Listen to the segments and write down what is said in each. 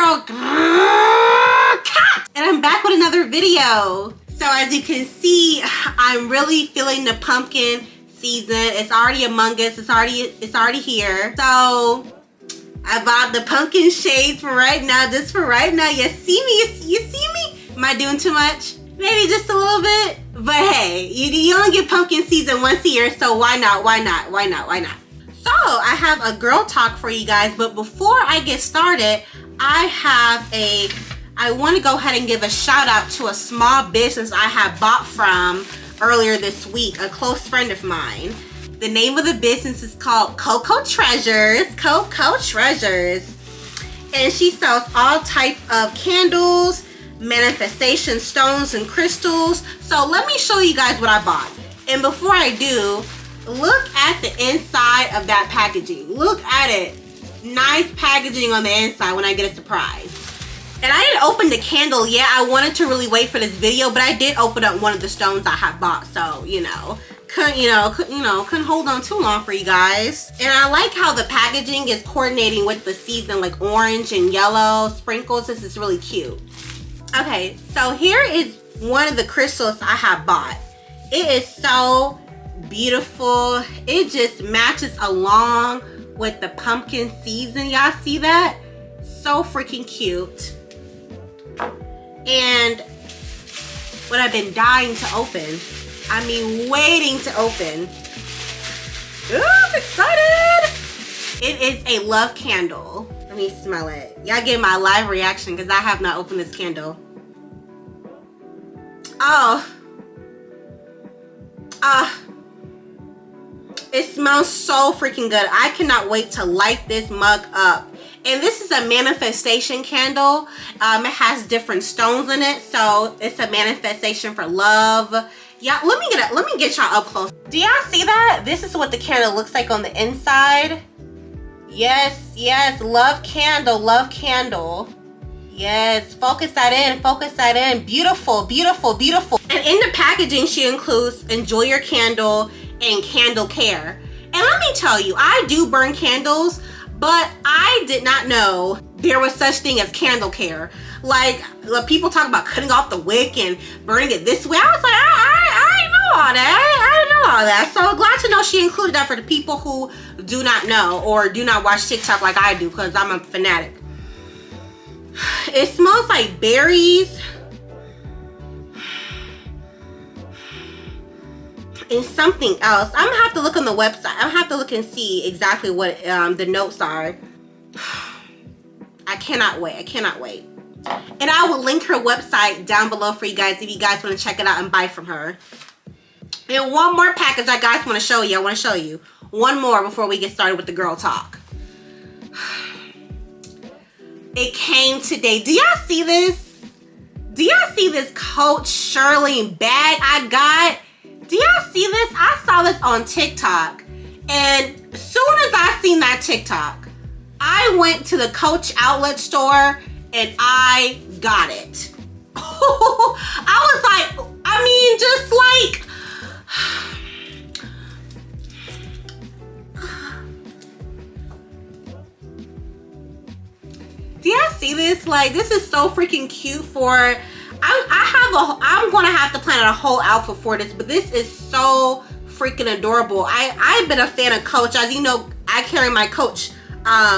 girl, Cat, and I'm back with another video. So as you can see, I'm really feeling the pumpkin season. It's already among us. It's already here. So I bought the pumpkin shades for right now, just for right now. You see me? You see me? Am I doing too much? Maybe just a little bit. But hey, you only get pumpkin season once a year, so why not? Why not? Why not? Why not? So I have a girl talk for you guys, but before I get started, I want to go ahead and give a shout out to a small business I have bought from earlier this week, a close friend of mine. The name of the business is called Coco Treasures. Coco Treasures. And she sells all type of candles, manifestation stones, and crystals. So let me show you guys what I bought. And before I do, look at the inside of that packaging. Look at it. Nice packaging on the inside when I get a surprise. And I didn't open the candle yet. I wanted to really wait for this video, but I did open up one of the stones I have bought. So, couldn't hold on too long for you guys. And I like how the packaging is coordinating with the season, like orange and yellow sprinkles. This is really cute. Okay, so here is one of the crystals I have bought. It is so beautiful. It just matches along with the pumpkin season. Y'all see that? So freaking cute. And what I've been dying to open, I mean waiting to open. Ooh, I'm excited. It is a love candle. Let me smell it. Y'all get my live reaction because I have not opened this candle. Oh. It smells so freaking good. I cannot wait to light this mug up. And this is a manifestation candle. It has different stones in it, so it's a manifestation for love. Yeah, let me get y'all up close. Do y'all see that? This is what the candle looks like on the inside. Yes, yes, love candle, love candle. Yes, focus that in, focus that in. Beautiful, beautiful, beautiful. And in the packaging, she includes enjoy your candle and candle care. And let me tell you, I do burn candles, but I did not know there was such thing as candle care. Like people talk about cutting off the wick and burning it this way. I was like, I didn't know all that. I didn't know all that. So glad to know she included that for the people who do not know or do not watch TikTok like I do, because I'm a fanatic. It smells like berries and something else. I'm gonna have to look on the website. I'm gonna have to look and see exactly what the notes are. I cannot wait. I cannot wait. And I will link her website down below for you guys if you guys want to check it out and buy from her. And one more package I guys want to show you. I want to show you one more before we get started with the girl talk. It came today. Do y'all see this? Do y'all see this Coach Shirley bag I got? Do y'all see this? I saw this on TikTok, and as soon as I seen that TikTok, I went to the Coach outlet store and I got it. I was like, I mean, just like, do y'all see this? Like, this is so freaking cute for, I'm gonna have to plan a whole outfit for this, but this is so freaking adorable. I've been a fan of Coach. As you know, I carry my Coach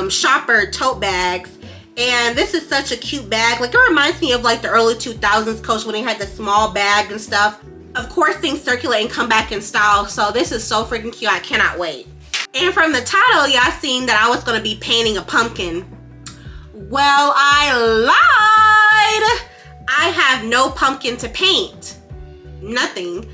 shopper tote bags, and this is such a cute bag. Like, it reminds me of like the early 2000s Coach when they had the small bag and stuff. Of course, things circulate and come back in style, so this is so freaking cute. I cannot wait. And from the title, y'all seen that I was gonna be painting a pumpkin. Well, I lied. I have no pumpkin to paint. Nothing.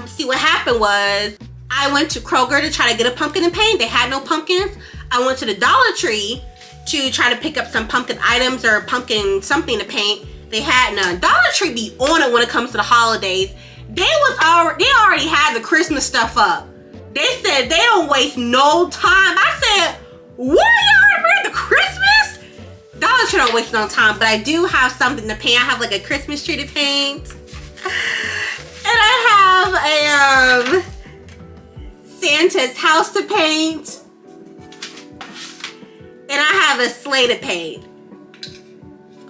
See, what happened was I went to Kroger to try to get a pumpkin to paint. They had no pumpkins. I went to the Dollar Tree to try to pick up some pumpkin items or pumpkin something to paint. They had none. Dollar Tree be on it when it comes to the holidays. They already had the Christmas stuff up. They said they don't waste no time. I said, what, y'all ready the Christmas? Dollar Tree don't waste no time, but I do have something to paint. I have like a Christmas tree to paint. And I have a Santa's house to paint. And I have a sleigh to paint.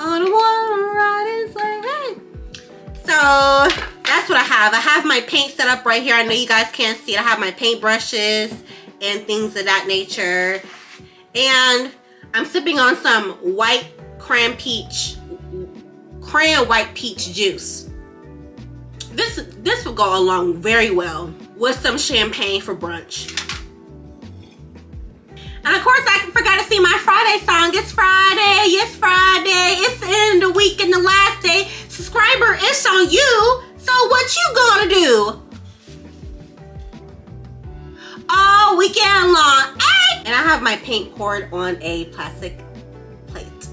On the water riding sleigh, hey. So that's what I have. I have my paint set up right here. I know you guys can't see it. I have my paint brushes and things of that nature. And I'm sipping on some white crayon white peach juice. This will go along very well with some champagne for brunch. And of course, I forgot to sing my Friday song. It's Friday, yes Friday. It's the end of the week and the last day. Subscriber, it's on you. So what you gonna do? All weekend long, hey! And I have my paint poured on a plastic plate.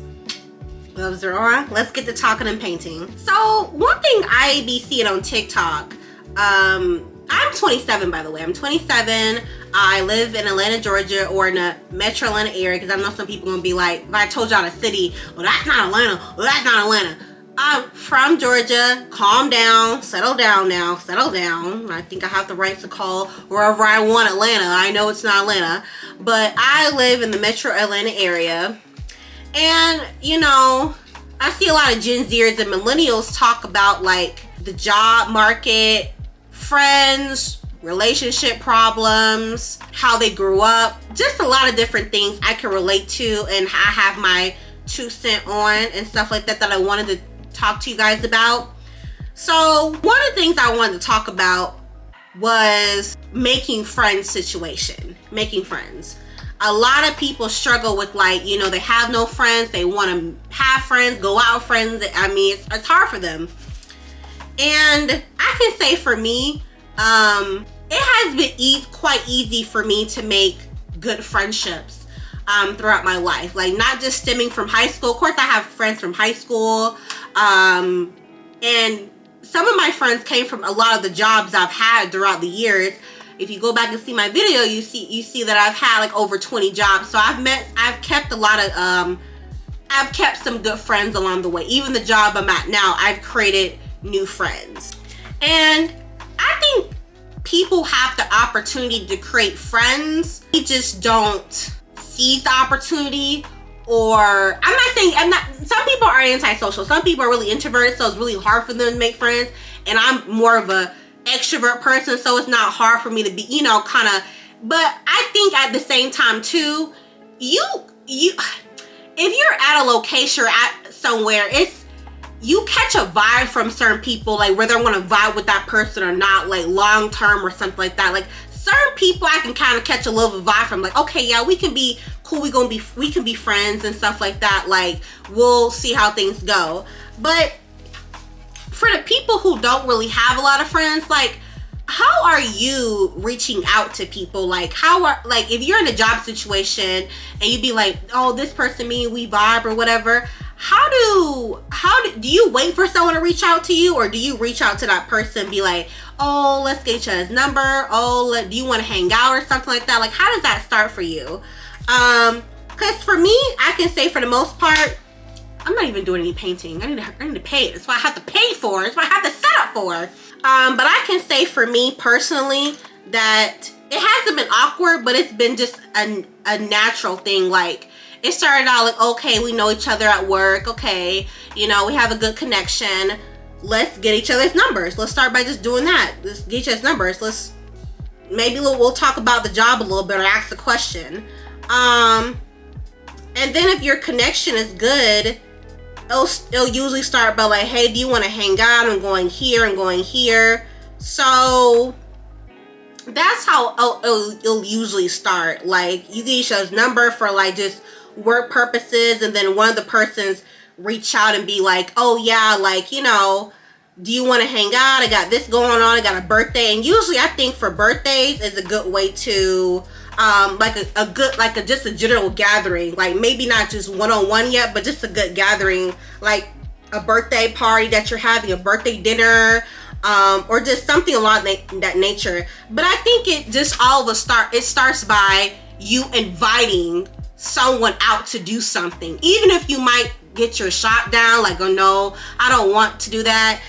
Gloves are on. Let's get to talking and painting. So one thing I be seeing on TikTok, I'm 27, by the way. I'm 27. I live in Atlanta, Georgia, or in the metro Atlanta area, because I know some people gonna be like, if I told y'all the city, well, that's not Atlanta. Well, that's not Atlanta. I'm from Georgia. Calm down. Settle down now. Settle down. I think I have the right to call wherever I want Atlanta. I know it's not Atlanta, but I live in the metro Atlanta area. And, you know, I see a lot of Gen Zers and millennials talk about like the job market, friends, relationship problems, how they grew up, just a lot of different things I can relate to, and I have my 2 cents on and stuff like that I wanted to talk to you guys about. So one of the things I wanted to talk about was making friends situation. Making friends. A lot of people struggle with, like, you know, they have no friends, they want to have friends, go out with friends. I mean, it's hard for them. And I can say for me, it has been quite easy for me to make good friendships throughout my life. Like, not just stemming from high school. Of course, I have friends from high school. And some of my friends came from a lot of the jobs I've had throughout the years. If you go back and see my video, you see that I've had like over 20 jobs. So I've kept a lot of, I've kept some good friends along the way. Even the job I'm at now, I've created new friends. And I think people have the opportunity to create friends. They just don't seize the opportunity. Or some people are antisocial. Some people are really introverted, so it's really hard for them to make friends. And I'm more of a extrovert person, so it's not hard for me to be, you know, kind of. But I think at the same time too, if you're at a location or at somewhere, you catch a vibe from certain people, like whether I want to vibe with that person or not, like long term or something like that. Like certain people I can kind of catch a little vibe from, like, okay, yeah, we can be cool, we can be friends and stuff like that. Like, we'll see how things go. But for the people who don't really have a lot of friends, like, how are you reaching out to people? Like, if you're in a job situation and you be like, oh, this person, we vibe or whatever, how do you wait for someone to reach out to you, or do you reach out to that person and be like, oh, let's get each other's number, oh, do you want to hang out or something like that? Like, how does that start for you? Because for me, I can say for the most part, I'm not even doing any painting. I need to pay it. That's what I have to pay for. That's what I have to set up for. But I can say for me personally that it hasn't been awkward, but it's been just a natural thing. Like, it started out like, okay, we know each other at work. Okay, you know, we have a good connection. Let's get each other's numbers. Let's start by just doing that. Let's get each other's numbers. Maybe we'll talk about the job a little bit or ask a question. And then if your connection is good, it'll usually start by like, hey, do you want to hang out? I'm going here and going here. So that's how it'll usually start. Like, you get each other's number for like just work purposes, and then one of the persons reach out and be like, oh yeah, like, you know, do you want to hang out? I got this going on. I got a birthday. And usually I think for birthdays is a good way to just a general gathering, like maybe not just one-on-one yet, but just a good gathering, like a birthday party that you're having, a birthday dinner, or just something along that nature. But I think it just it starts by you inviting someone out to do something, even if you might get your shot down, like, oh no, I don't want to do that,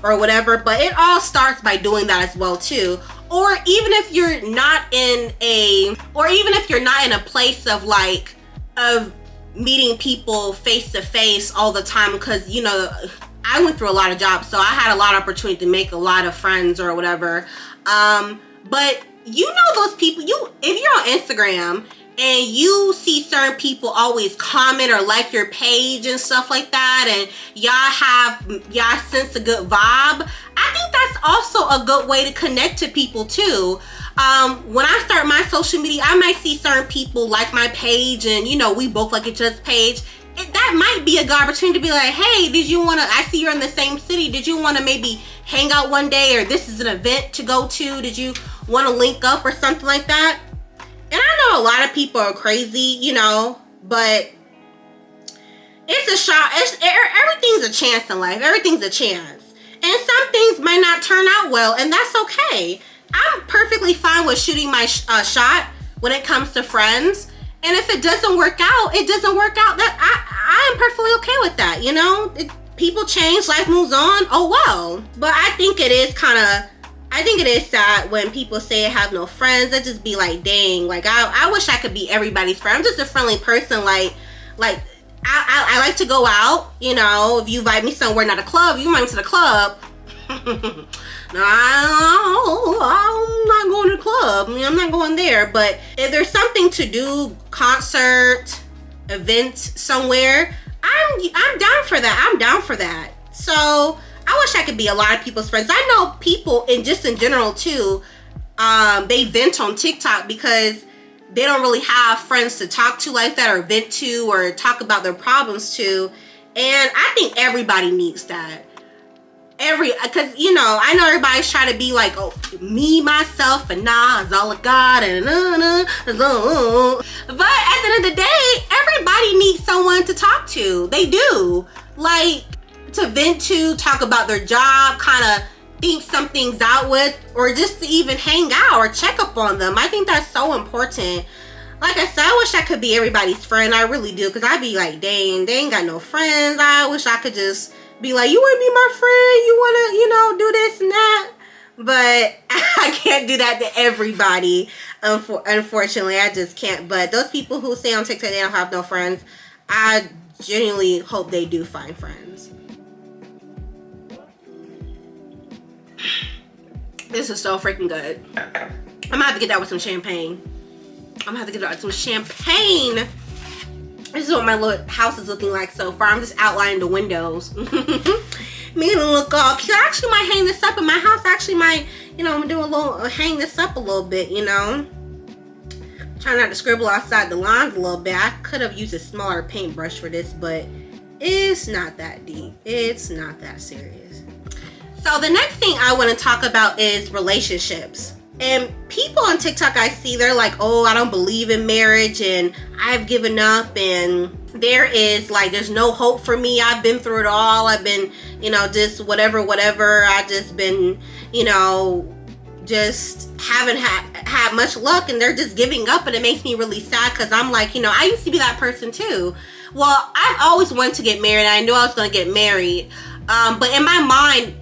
or whatever. But it all starts by doing that as well too. Or even if you're not in a place of like, of meeting people face to face all the time, because, you know, I went through a lot of jobs, so I had a lot of opportunity to make a lot of friends or whatever. But you know those people, if you're on Instagram and you see certain people always comment or like your page and stuff like that, and y'all sense a good vibe, I think that's also a good way to connect to people too. When I start my social media, I might see certain people like my page, and you know, we both like each other's page. That might be a good opportunity to be like, hey, I see you're in the same city, did you want to maybe hang out one day, or this is an event to go to, did you want to link up or something like that? And I know a lot of people are crazy, you know, but it's a shot. Everything's a chance in life. Everything's a chance. And some things might not turn out well, and that's okay. I'm perfectly fine with shooting my shot when it comes to friends. And if it doesn't work out, it doesn't work out. That I am perfectly okay with that, you know? People change, life moves on, oh well. But I think it is sad when people say I have no friends. I just be like, dang, like I wish I could be everybody's friend. I'm just a friendly person. Like I like to go out, you know. If you invite me somewhere, not a club, you invite me to the club. No, I'm not going to the club. I mean, I'm not going there. But if there's something to do, concert, event somewhere, I'm down for that. I'm down for that. So I wish I could be a lot of people's friends. I know people, and just in general too, they vent on TikTok because they don't really have friends to talk to like that, or vent to, or talk about their problems to. And I think everybody needs that. Because, you know, I know everybody's trying to be like, oh, me, myself, and nah, it's all I got, and but at the end of the day, everybody needs someone to talk to. They do. Like, to vent to, talk about their job, kind of think some things out with, or just to even hang out or check up on them. I think that's so important. Like I said, I wish I could be everybody's friend. I really do, because I'd be like, dang, they ain't got no friends. I wish I could just be like, you want to be my friend? You want to, you know, do this and that? But I can't do that to everybody. Unfortunately, I just can't. But those people who say on TikTok they don't have no friends, I genuinely hope they do find friends. This is so freaking good. I'm gonna have to get that with some champagne. This is what my little house is looking like so far. I'm just outlining the windows. Making it look all cute. I actually might hang this up in my house. Actually might, you know, I'm doing hang this up a little bit, you know. Trying not to scribble outside the lines a little bit. I could have used a smaller paintbrush for this, but it's not that deep. It's not that serious. So the next thing I want to talk about is relationships. And people on TikTok I see, they're like, oh, I don't believe in marriage and I've given up, and there's no hope for me. I've been through it all. I've been, you know, just whatever. I just been, you know, just haven't had much luck, and they're just giving up, and it makes me really sad, because I'm like, you know, I used to be that person too. Well, I've always wanted to get married. I knew I was going to get married. But in my mind,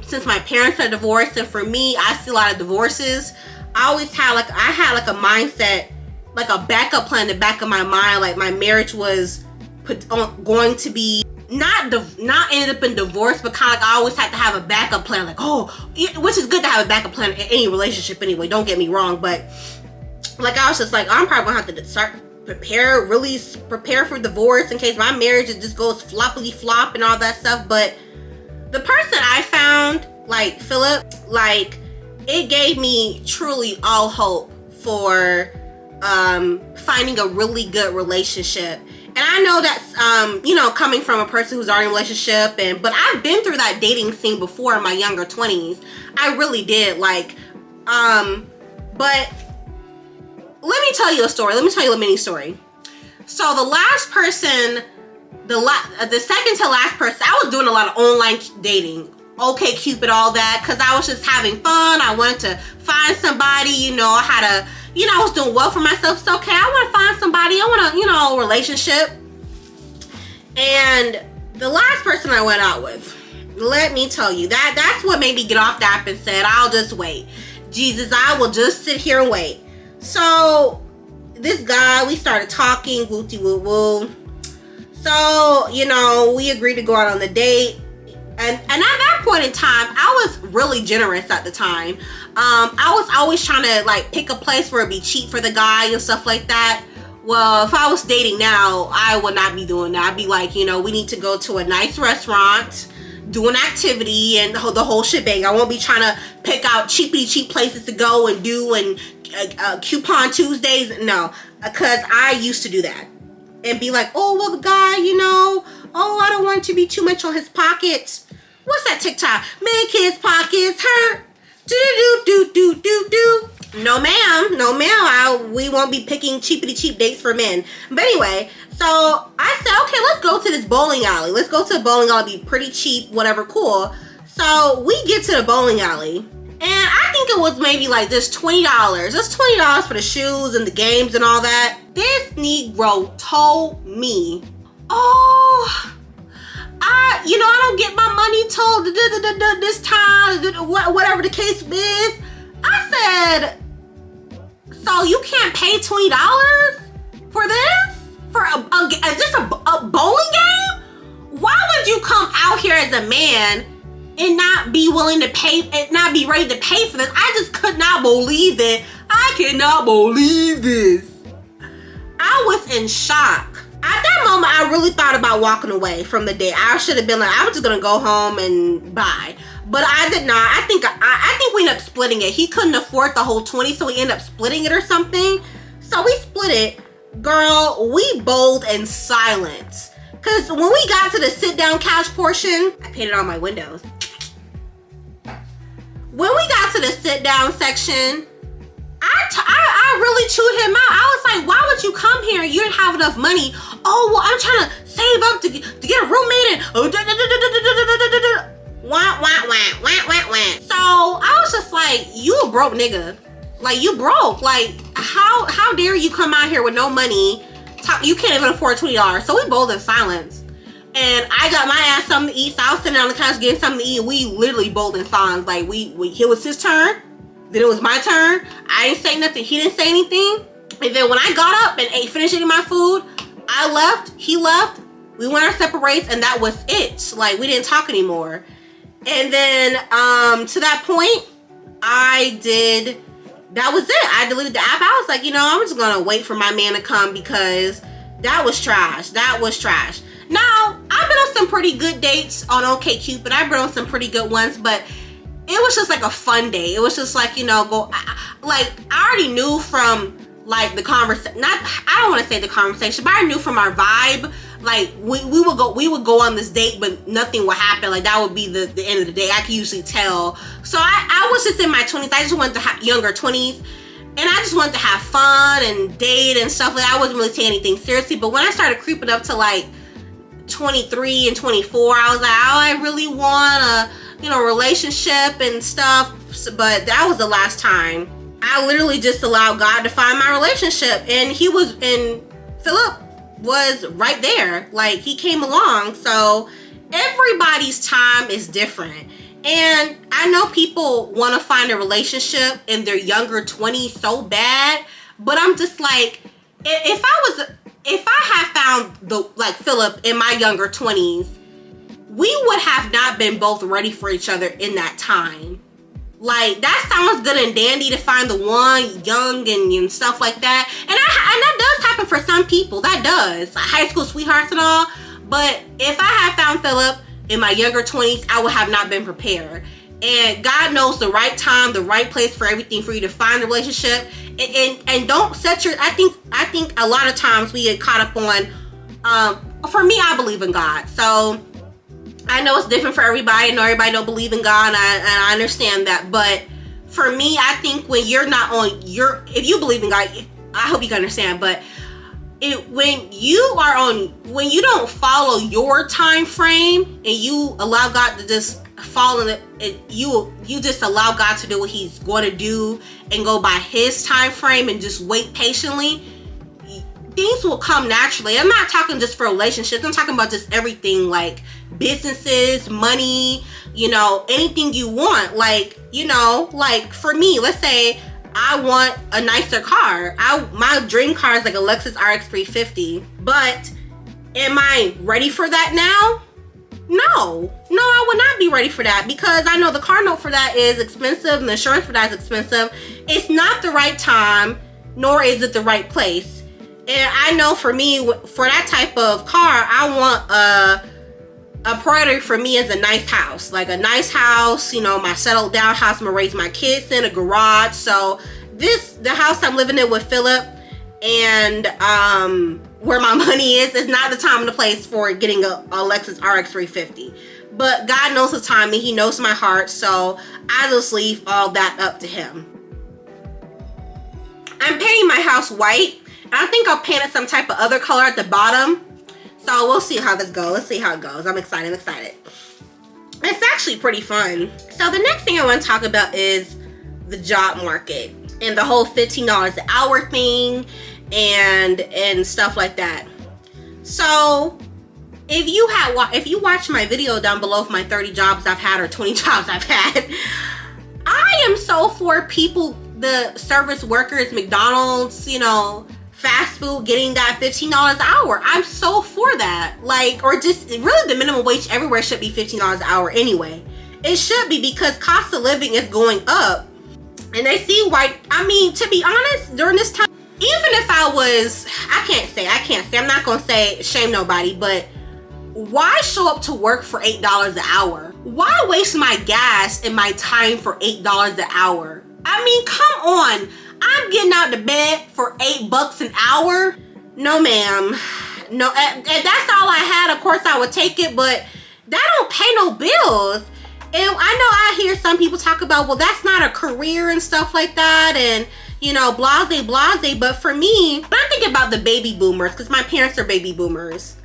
since my parents are divorced, and for me, I see a lot of divorces, I always had like a mindset, like a backup plan in the back of my mind, like my marriage was going to be not ended up in divorce, but kind of like I always had to have a backup plan, like, oh, which is good to have a backup plan in any relationship anyway, don't get me wrong, but like I was just like, I'm probably gonna have to start really prepare for divorce in case my marriage just goes floppity flop and all that stuff. But the person I found, like Philip, like it gave me truly all hope for finding a really good relationship. And I know that's you know, coming from a person who's already in a relationship, but I've been through that dating scene before in my younger 20s. I really did, like but let me tell you a story. Let me tell you a mini story. So the last person, the second to last person, I was doing a lot of online dating, OkCupid, all that, because I was just having fun. I wanted to find somebody, you know, I was doing well for myself. It's okay, I want to find somebody, I want to, you know, a relationship. And the last person I went out with, let me tell you, that's what made me get off the app and said, I'll just wait. Jesus, I will just sit here and wait. So this guy, we started talking, wooty woo woo. So, you know, we agreed to go out on the date. And at that point in time, I was really generous at the time. I was always trying to like pick a place where it'd be cheap for the guy and stuff like that. Well, if I was dating now, I would not be doing that. I'd be like, you know, we need to go to a nice restaurant, do an activity, and the whole shebang. I won't be trying to pick out cheapity cheap places to go and do and coupon Tuesdays. No, because I used to do that and be like, oh, well, the guy, you know, oh, I don't want it to be too much on his pockets. What's that TikTok? Make his pockets hurt. Do. No, ma'am. No, ma'am. We won't be picking cheapity cheap dates for men. But anyway, so I said, okay, let's go to this bowling alley. Let's go to the bowling alley. Be pretty cheap, whatever, cool. So we get to the bowling alley. And I think it was maybe like this $20. That's $20 for the shoes and the games and all that. This Negro told me, oh, you know, I don't get my money told this time, whatever the case is. I said, so you can't pay $20 for this? For just a bowling game? Why would you come out here as a man and not be willing to pay, and not be ready to pay for this? I just could not believe it. I cannot believe this. I was in shock. At that moment, I really thought about walking away from the date. I should have been like, I was just gonna go home and bye. But I did not. I think we ended up splitting it. He couldn't afford the whole 20, so we ended up splitting it or something. So we split it. Girl, we bowled in silence. Cause when we got to the sit down couch portion, I painted all my windows. When we got to the sit down section, I really chewed him out. I was like, why would you come here? You didn't have enough money. Oh, well, I'm trying to save up to get a roommate and So I was just like, you a broke nigga. Like, you broke. Like, how dare you come out here with no money? You can't even afford $20. So we bowled in silence. And I got my ass something to eat. So I was sitting on the couch getting something to eat. And we literally bowled in silence. Like, it was his turn. Then it was my turn. I didn't say nothing. He didn't say anything. And then when I got up and finished eating my food, I left. He left. We went our separate ways, and that was it. Like, we didn't talk anymore. And then to that point, that was it. I deleted the app. I was like, you know, I'm just gonna wait for my man to come because that was trash. That was trash. Now, I've been on some pretty good dates on OkCupid. I've been on some pretty good ones, but it was just like a fun day. It was just like, you know, I already knew from like the conversation, I don't want to say the conversation, but I knew from our vibe, like we would go on this date, but nothing would happen. Like that would be the end of the day. I could usually tell. So I was just in my 20s. I just wanted to have younger 20s. And I just wanted to have fun and date and stuff. Like I wasn't really taking anything seriously. But when I started creeping up to like 23 and 24, I was like, oh, I really want a, you know, relationship and stuff. But that was the last time. I literally just allowed God to find my relationship. And Philip was right there. Like he came along. So everybody's time is different. And I know people want to find a relationship in their younger 20s so bad. But I'm just like, if I had found Philip in my younger 20s, we would have not been both ready for each other in that time. Like, that sounds good and dandy to find the one young and stuff like that. And that does happen for some people. That does. High school sweethearts and all. But if I had found Philip in my younger 20s, I would have not been prepared. And God knows the right time, the right place for everything for you to find a relationship. And don't set your, I think a lot of times we get caught up on, for me, I believe in God. So I know it's different for everybody. I know everybody don't believe in God, and I understand that. But for me, I think when you're not on if you believe in God, I hope you can understand. But when you don't follow your time frame and you allow God to just fall in it, you just allow God to do what He's going to do and go by His time frame and just wait patiently. Things will come naturally. I'm not talking just for relationships. I'm talking about just everything, like businesses, money, you know, anything you want. Like, you know, like for me, let's say I want a nicer car. My dream car is like a Lexus RX 350. But am I ready for that now? No, I would not be ready for that, because I know the car note for that is expensive and the insurance for that is expensive. It's not the right time, nor is it the right place. And I know for me, for that type of car, I want a priority for me is a nice house. Like a nice house, you know, my settled down house I'm gonna raise my kids in, a garage. So the house I'm living in with Philip and where my money is not the time and the place for getting a Lexus RX 350. But God knows the timing, he knows my heart, so I just leave all that up to him. I'm painting my house white. I think I'll paint it some type of other color at the bottom. So we'll see how this goes. Let's see how it goes. I'm excited. It's actually pretty fun. So the next thing I want to talk about is the job market and the whole $15 an hour thing and stuff like that. So if you watch my video down below of my 30 jobs I've had or 20 jobs I've had, I am so for people, the service workers, McDonald's, you know, fast food, getting that $15 an hour. I'm so for that. Like, or just really the minimum wage everywhere should be $15 an hour anyway. It should be, because cost of living is going up. And they see why, I mean, to be honest, during this time, even if I can't say, I'm not gonna say shame nobody, but why show up to work for $8 an hour? Why waste my gas and my time for $8 an hour? I mean, come on. I'm getting out of bed for $8 an hour. No, ma'am. No, and that's all I had. Of course, I would take it, but that don't pay no bills. And I know I hear some people talk about, well, that's not a career and stuff like that, and you know, blase. But for me, when I think about the baby boomers, because my parents are baby boomers,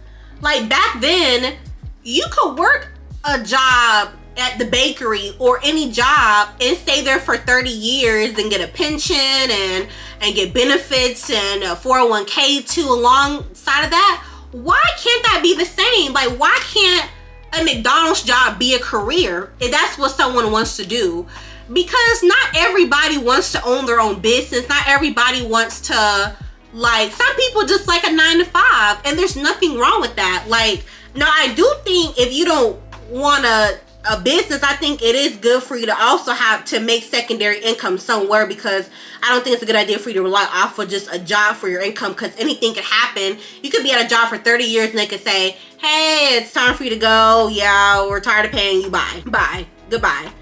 like back then, you could work a job at the bakery or any job and stay there for 30 years and get a pension and get benefits and a 401k too alongside of that. Why can't that be the same? Like, why can't a McDonald's job be a career if that's what someone wants to do? Because not everybody wants to own their own business. Not everybody wants to, like, some people just like a 9 to 5, and there's nothing wrong with that. Like, now I do think if you don't want a business, I think it is good for you to also have to make secondary income somewhere, because I don't think it's a good idea for you to rely off of just a job for your income, because anything could happen. You could be at a job for 30 years and they could say, hey, it's time for you to go. Yeah, we're tired of paying you. Bye. Goodbye.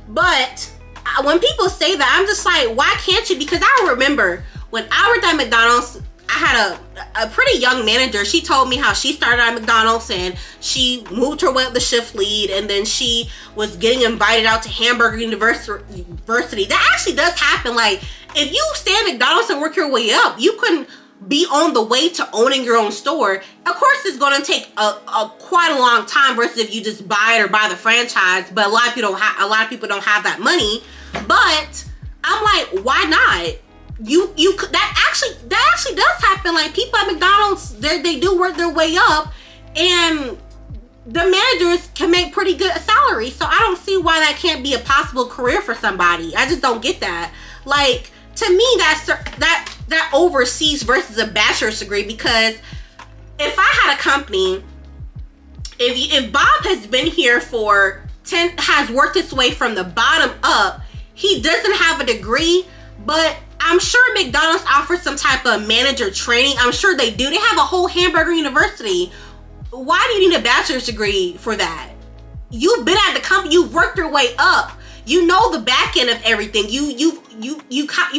But when people say that, I'm just like, why can't you? Because I remember when I worked at McDonald's, I had a pretty young manager. She told me how she started at McDonald's and she moved her way up the shift lead, and then she was getting invited out to Hamburger University. That actually does happen. Like, if you stay at McDonald's and work your way up, you can be on the way to owning your own store. Of course, it's going to take quite a long time versus if you just buy it or buy the franchise. But a lot of people don't have that money. But I'm like, why not? That actually does happen. Like, people at McDonald's, they do work their way up, and the managers can make pretty good salary. So I don't see why that can't be a possible career for somebody. I just don't get that. Like, to me, that overseas versus a bachelor's degree. Because if I had a company, if Bob has been here has worked his way from the bottom up, he doesn't have a degree, but I'm sure McDonald's offers some type of manager training. I'm sure they do. They have a whole Hamburger University. Why do you need a bachelor's degree for that? You've been at the company. You've worked your way up. You know the back end of everything. You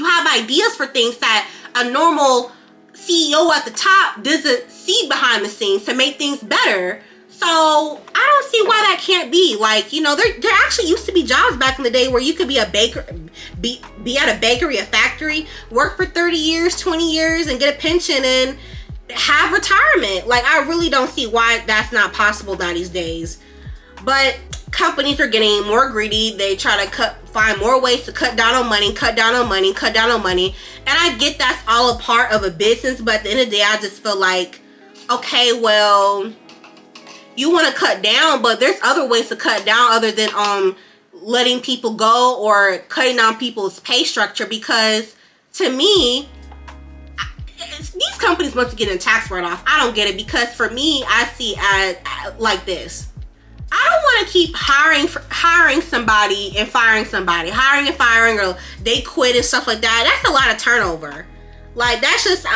have ideas for things that a normal CEO at the top doesn't see behind the scenes to make things better. So I don't see why that can't be. Like, you know, there actually used to be jobs back in the day where you could be a baker, be at a bakery, a factory, work for 30 years, 20 years, and get a pension and have retirement. Like, I really don't see why that's not possible now these days. But companies are getting more greedy. They try to find more ways to cut down on money. And I get that's all a part of a business, but at the end of the day, I just feel like, okay, well, you want to cut down, but there's other ways to cut down other than letting people go or cutting down people's pay structure, because to me, these companies must be getting a tax write-off. I don't get it, because for me, I see as like this. I don't want to keep hiring somebody and firing somebody, hiring and firing, or they quit and stuff like that. That's a lot of turnover. Like, that's just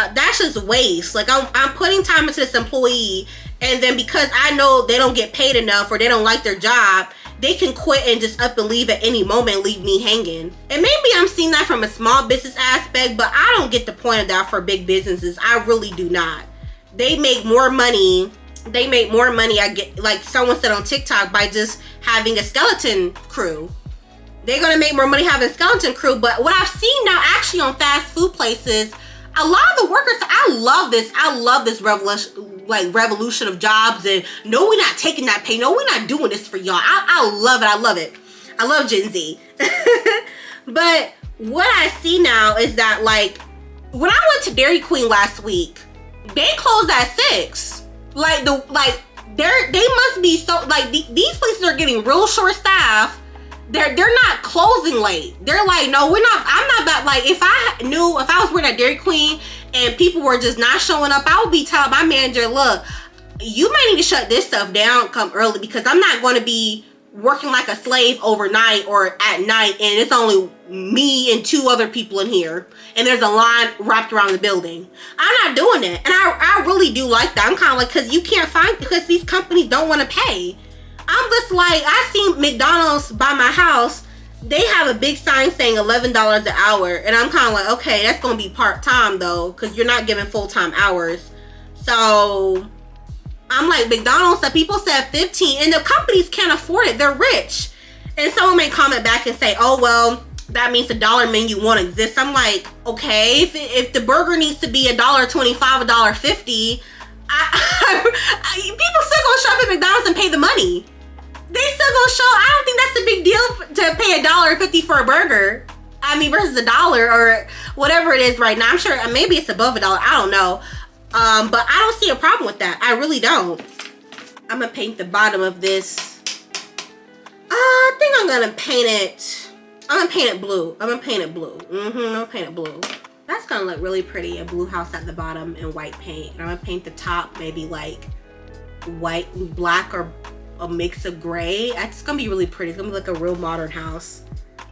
waste. Like, I'm putting time into this employee, and then because I know they don't get paid enough or they don't like their job, they can quit and just up and leave at any moment, leave me hanging. And maybe I'm seeing that from a small business aspect, but I don't get the point of that for big businesses. I really do not. They make more money. I get, like someone said on TikTok, by just having a skeleton crew. They're gonna make more money having a skeleton crew. But what I've seen now, actually, on fast food places, a lot of the workers, I love this revolution of jobs, and no, we're not taking that pay. No, we're not doing this for y'all. I love it. I love Gen Z. But what I see now is that, like, when I went to Dairy Queen last week, they closed at 6. They must be so, like, these places are getting real short staff. They're not closing late. They're like, no, we're not. I'm not that. Like, if I was working at Dairy Queen and people were just not showing up, I would be telling my manager, look, you might need to shut this stuff down, come early, because I'm not going to be working like a slave overnight or at night, and it's only me and 2 other people in here, and there's a line wrapped around the building. I'm not doing it. And I really do like that. I'm kind of like, because you can't find, because these companies don't want to pay. I'm just like, I seen McDonald's by my house, they have a big sign saying $11 an hour, and I'm kind of like, okay, that's going to be part-time though, because you're not giving full-time hours. So I'm like, McDonald's, that people said 15, and the companies can't afford it. They're rich. And someone may comment back and say, oh, well, that means the dollar menu won't exist. I'm like, okay, if the burger needs to be $1.25, $1.50, people still gonna show up at McDonald's and pay the money. They still gonna show. I don't think that's a big deal to pay $1.50 for a burger. I mean, versus $1 or whatever it is right now. I'm sure maybe it's above $1. I don't know. But I don't see a problem with that. I really don't. I'm gonna paint the bottom of this. I think I'm gonna paint it. I'm gonna paint it blue. I'm gonna paint it blue. I'm gonna paint it blue. That's gonna look really pretty. A blue house at the bottom and white paint. And I'm gonna paint the top maybe like white and black, or a mix of gray. It's gonna be really pretty. It's gonna be like a real modern house.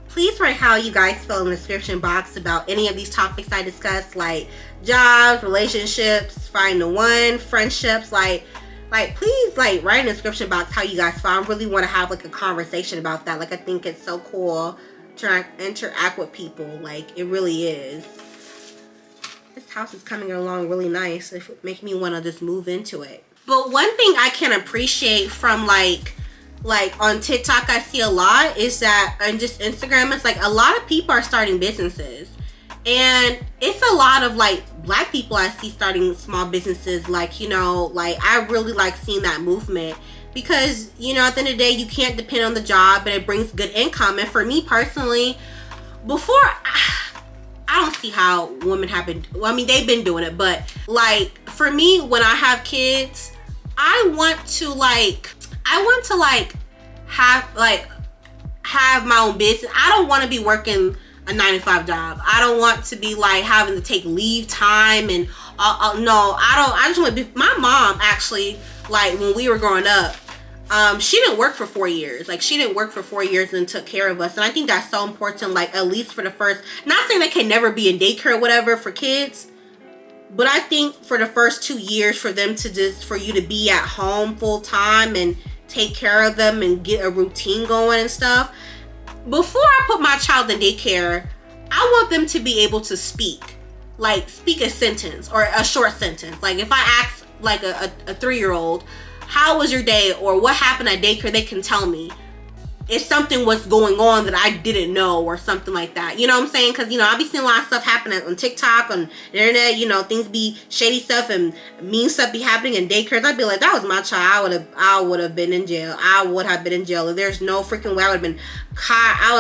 Please write how you guys feel in the description box about any of these topics I discussed, like jobs, relationships, find the one, friendships. Like please, like, write in the description box how you guys feel. I really want to have like a conversation about that. Like, I think it's so cool to interact with people. Like, it really is. This house is coming along really nice. It's making me want to just move into it. But one thing I can appreciate from like on TikTok, I see a lot is that, and just Instagram, it's like a lot of people are starting businesses, and it's a lot of like Black people I see starting small businesses. Like, you know, like I really like seeing that movement, because, you know, at the end of the day, you can't depend on the job, but it brings good income. And for me personally, before, I don't see how women have been, well, I mean, they've been doing it, but like for me, when I have kids, I want to have my own business. I don't want to be working a 9-to-5 job. I don't want to be like having to take leave time and no, I just want to be. My mom actually, like when we were growing up, she didn't work for 4 years. Like, she didn't work for 4 years and took care of us. And I think that's so important, like at least for the first, not saying they can never be in daycare or whatever for kids, but I think for the first 2 years, for them to just, for you to be at home full time and take care of them and get a routine going and stuff. Before I put my child in daycare, I want them to be able to speak a sentence or a short sentence. Like, if I ask like a 3-year-old, how was your day, or what happened at daycare, they can tell me if something was going on that I didn't know, or something like that. You know what I'm saying? Because, you know, I be seeing a lot of stuff happening on TikTok, on the internet. You know, things be shady stuff and mean stuff be happening in daycares. I'd be like, that was my child. I would have been in jail. I would have been in jail. If there's no freaking way, I would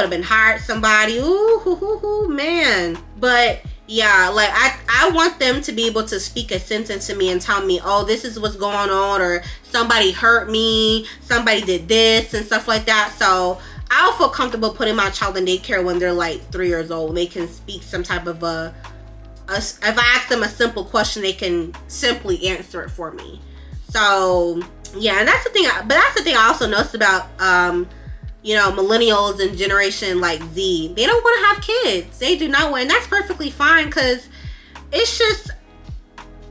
have been hired somebody. Ooh, man. But yeah, like I want them to be able to speak a sentence to me and tell me, oh, this is what's going on, or somebody hurt me, somebody did this and stuff like that. So I'll feel comfortable putting my child in daycare when they're like 3 years old. They can speak some type of if I ask them a simple question, they can simply answer it for me. So yeah, and that's the thing. But that's the thing I also noticed about you know, millennials and generation like Z. They don't want to have kids. They do not want, and that's perfectly fine, because it's just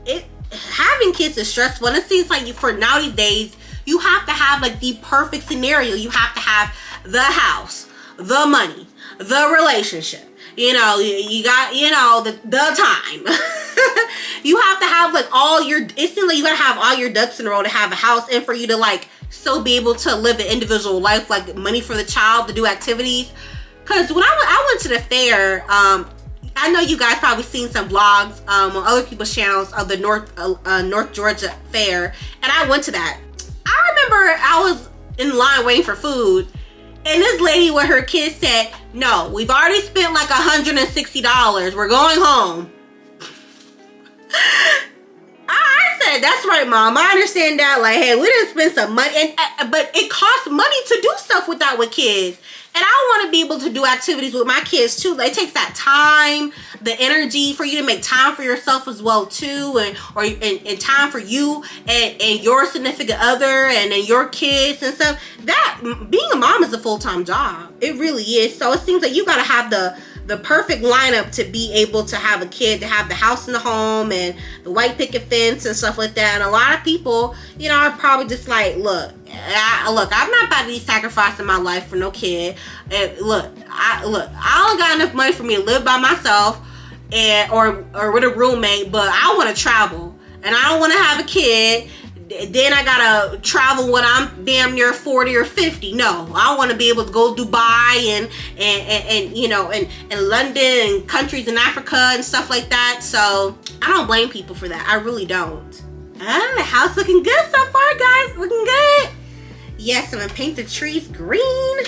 having kids is stressful. And it seems like for nowadays, you have to have like the perfect scenario. You have to have the house, the money, the relationship. You know, you got, you know, the time. You have to have like it seems like you gotta have all your ducks in a row to have a house, and for you to like still be able to live an individual life, like money for the child to do activities. Because when I went to the fair, I know you guys probably seen some vlogs on other people's channels of the North Georgia fair, and I went to that. I remember I was in line waiting for food, and this lady with her kids said, "No, we've already spent like $160. We're going home." I said, "That's right, Mom. I understand that. Like, hey, we didn't spend some money, but it costs money to do stuff with that with kids. And I want to be able to do activities with my kids too. Like, it takes that time, the energy for you to make time for yourself as well too, and time for you and your significant other and your kids and stuff. That being a mom is a full-time job. It really is. So it seems like you gotta have the perfect lineup to be able to have a kid, to have the house and the home and the white picket fence and stuff like that. And a lot of people, you know, are probably just like, look, I'm not about to be sacrificing my life for no kid. And look, I only got enough money for me to live by myself or with a roommate, but I want to travel and I don't want to have a kid. Then I gotta travel when I'm damn near 40 or 50. No, I want to be able to go to Dubai and you know, and London and countries in Africa and stuff like that. So I don't blame people for that. I really don't. The house looking good so far, guys. Looking good. Yes, I'm gonna paint the trees green.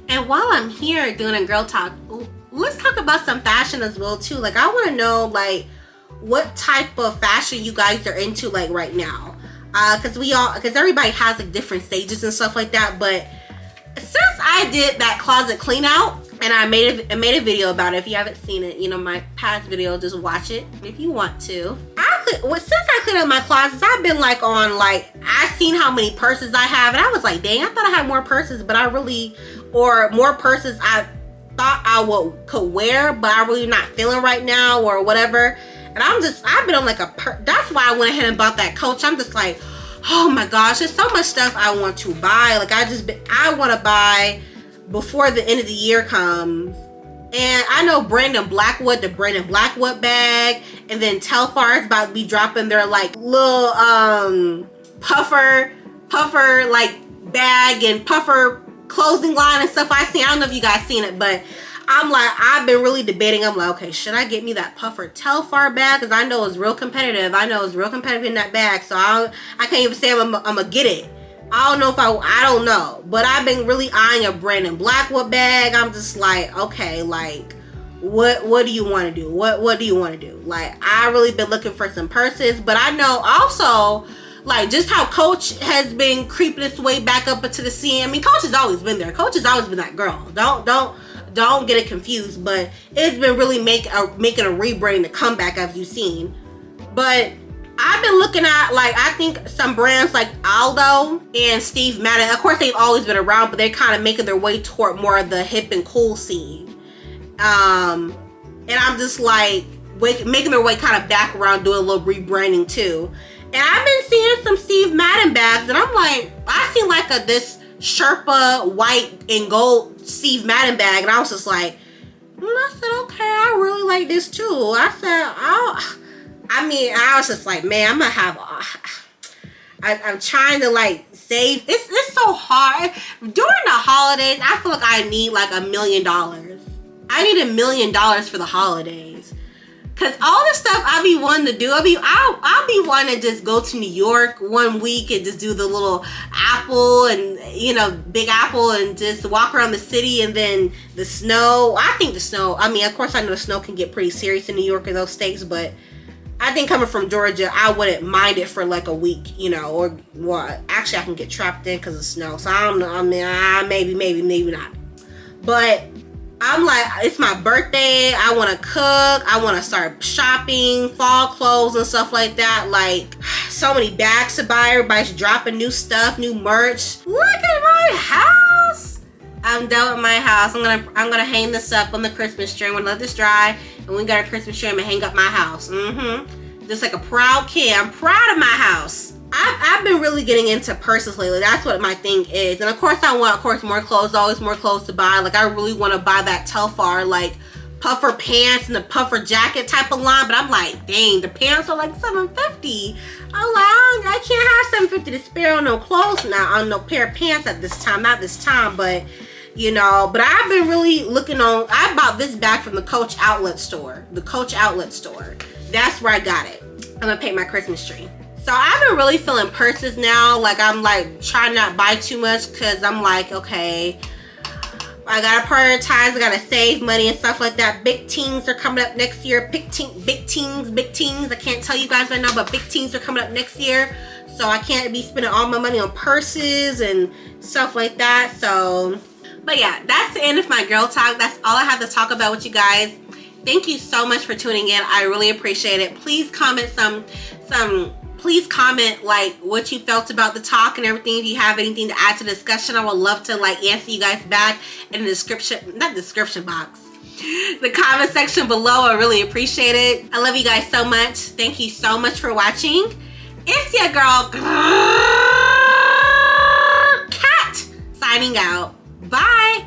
And while I'm here doing a girl talk, let's talk about some fashion as well too. Like, I want to know like what type of fashion you guys are into like right now. Because everybody has like different stages and stuff like that. But since I did that closet clean out and I made a video about it, if you haven't seen it, you know, my past video, just watch it if you want to. Since I cleaned out my closets, I've been like I seen how many purses I have, and I was like, dang, I thought I had more purses, but more purses I thought I could wear, but I'm really not feeling right now or whatever. And I've been on like that's why I went ahead and bought that Coach. I'm just like, oh my gosh, there's so much stuff I want to buy. Like, I want to buy before the end of the year comes. And I know the Brandon Blackwood bag, and then Telfar is about to be dropping their like little puffer like bag and puffer clothing line and stuff. I don't know if you guys seen it, but I've been really debating. I'm like, okay, should I get me that puffer Telfar bag? Because I know it's real competitive. In that bag. So I can't even say I'm gonna get it. I don't know if I don't know. But I've been really eyeing a Brandon Blackwood bag. I'm just like, okay, like, what do you want to do? What do you want to do? Like, I really been looking for some purses. But I know also, like, just how Coach has been creeping its way back up into the scene. I mean, Coach has always been there. Coach has always been that girl. Don't get it confused, but it's been really making a rebrand, the comeback, as you've seen. But I've been looking at, like, I think some brands like Aldo and Steve Madden, of course they've always been around, but they're kind of making their way toward more of the hip and cool scene. And I'm just like making their way kind of back around, doing a little rebranding too. And I've been seeing some Steve Madden bags, and I'm like, I seen like this Sherpa white and gold Steve Madden bag, and I was just like, I said, okay, I really like this too. I was just like, man, I'm gonna have, I'm trying to like save. It's so hard during the holidays. I feel like I need like $1 million. I need $1 million for the holidays. Cause all the stuff I be wanting to do, I'll be wanting to just go to New York one week and just do the little Apple and, you know, Big Apple, and just walk around the city. And then the snow, I think the snow, I mean, of course I know the snow can get pretty serious in New York and those states, but I think coming from Georgia, I wouldn't mind it for like a week, you know, or well, actually I can get trapped in because of snow. So I don't know, I mean, maybe not. But I'm like, it's my birthday. I want to cook. I want to start shopping, fall clothes and stuff like that. Like, so many bags to buy. Everybody's dropping new stuff, new merch. Look at my house. I'm done with my house. I'm gonna hang this up on the Christmas tree. I'm gonna let this dry, and when we got a Christmas tree, I'm gonna hang up my house. Just like a proud kid. I'm proud of my house. I've been really getting into purses lately. That's what my thing is. And of course I want, more clothes. Always more clothes to buy. Like I really want to buy that Telfar like puffer pants and the puffer jacket type of line. But I'm like, dang, the pants are like $750. I'm like, I can't have $750 to spare on no clothes now, on no pair of pants at this time. Not this time, but you know. But I've been really looking on. I bought this bag from the Coach outlet store. The Coach outlet store. That's where I got it. I'm gonna paint my Christmas tree. So I've been really feeling purses now. Like I'm like trying not to buy too much because I'm like, okay, I gotta prioritize, I gotta save money and stuff like that. Big teens are coming up next year. Big teens. I can't tell you guys right now, but big teens are coming up next year. So I can't be spending all my money on purses and stuff like that. So, but yeah, that's the end of my girl talk. That's all I have to talk about with you guys. Thank you so much for tuning in. I really appreciate it. Please comment please comment like what you felt about the talk and everything. If you have anything to add to the discussion, I would love to like answer you guys back in the description box, the comment section below. I really appreciate it. I love you guys so much. Thank you so much for watching. It's your girl Cat signing out. Bye.